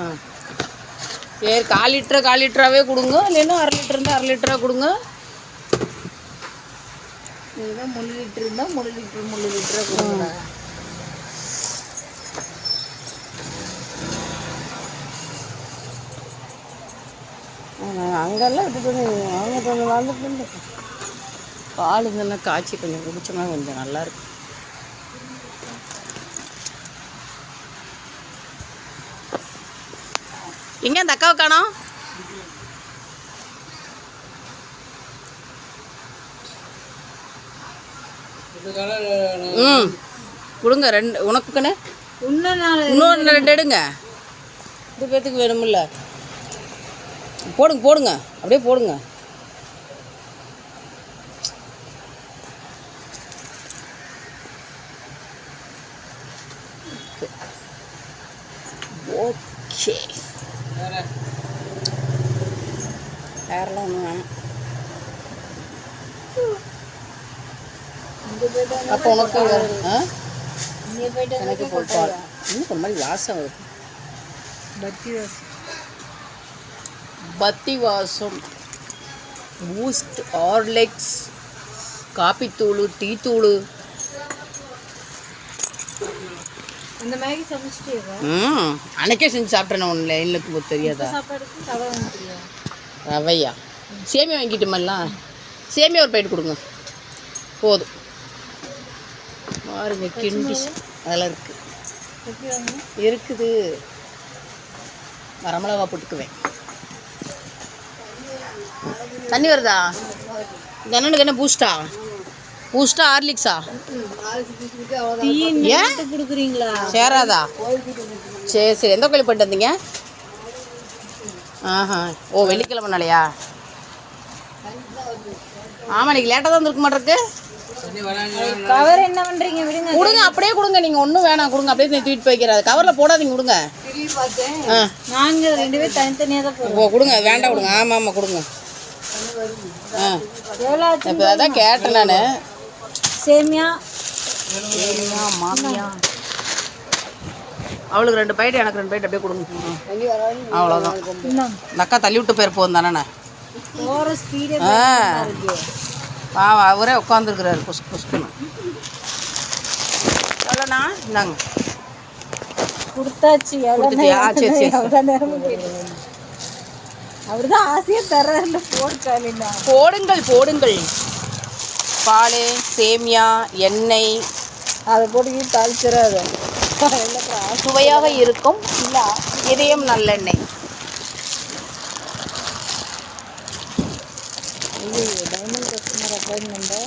ஆ சரி, 1/4 லிட்டராகவே கொடுங்க, இல்லைன்னா 1/2 லிட்டர் இருந்தால் 1/2 லிட்டராக கொடுங்க. இதுதான் 3 லிட்டர் இருந்தால் 3 லிட்டராக கொடுங்க. அங்கெல்லாம் விட்டுட்டு அவங்க கொஞ்சம் வாழ்ந்துட்டு பால் இதெல்லாம் காய்ச்சி கொஞ்சம் குடிச்சோம்னா கொஞ்சம் நல்லாயிருக்கும். எங்கே அந்த அக்காவை காணோம்? கொடுங்க 2 உனக்குன்னு இன்னொன்று 2 எடுங்க. 2 பேர்த்துக்கு வேணுமில்ல. போடுங்க அப்படியே போடுங்க. ஓகே, வேறெல்லாம் ஒன்றும் வேணும். அப்போ உனக்கு எனக்கு போட்டால் இன்னும் ஒரு மாதிரி வாசம் வருது. பத்தி வாசம். பூஸ்ட், ஹார்லிக்ஸ், காப்பித்தூள், டீ தூள். இந்த மேகி சமைச்சிட்டே அன்னைக்கே செஞ்சு சாப்பிட்றேன். ஒன்று லைனுக்கு போது தெரியாதா? ரவையா? சேமியா வாங்கிட்டோமெல்லாம். சேமியா ஒரு பேட் கொடுங்க போதும். பாருங்க கிண்டி அதெல்லாம் இருக்குது. வரமிளகா போட்டுக்குவேன். தண்ணி வருதா? இந்த அண்ணனுக்கு என்ன பூஸ்டா ஹார்லிக்ஸா? ஏன் கொடுக்குறீங்களா? சேராதா? சரி எந்த கோயில் போயிட்டு வந்தீங்க? ஓ, வெள்ளிக்கிழமைனாலையா? ஆமாம், இன்னைக்கு லேட்டாக தான் இருக்க மாட்டேருக்கு. கவர் என்ன பண்ணுறீங்க? விடுங்க, கொடுங்க, அப்படியே கொடுங்க. நீங்கள் ஒன்றும் வேணாம், கொடுங்க. அப்படியே தூக்கிட்டு போய்க்கிறாது. கவரில் போடாதீங்க, கொடுங்க. நாங்கள் 2 பேரும் தனித்தனியாக தான் போடுவோம். கொடுங்க, வேண்டாம் கொடுங்க. ஆமாம் கொடுங்க. இப்போ அதான் கேட்டேன் நான். சேமியா மாமியா அவளுக்கு 2 பைட்டு, எனக்கு 2 பைட்டு அப்படியே கொடுங்க. அவ்வளோதான். அக்கா தள்ளி விட்டு பேர் போகும் தானே. அவரே உட்காந்துருக்குறாரு புஷ்குன்னு. எவ்வளோண்ணா? இந்தாங்க கொடுத்தாச்சு. சரி அவர் தான் ஆசையாக தர்றாருன்னு போடுங்கள். பால், சேமியா, எண்ணெய் அதை போட்டு தாளிச்சிடாது. சுவையாக இருக்கும். இல்லை, இதயம் நல்லெண்ணெய். Diamond customer அப்பாயின்மெண்ட்டா?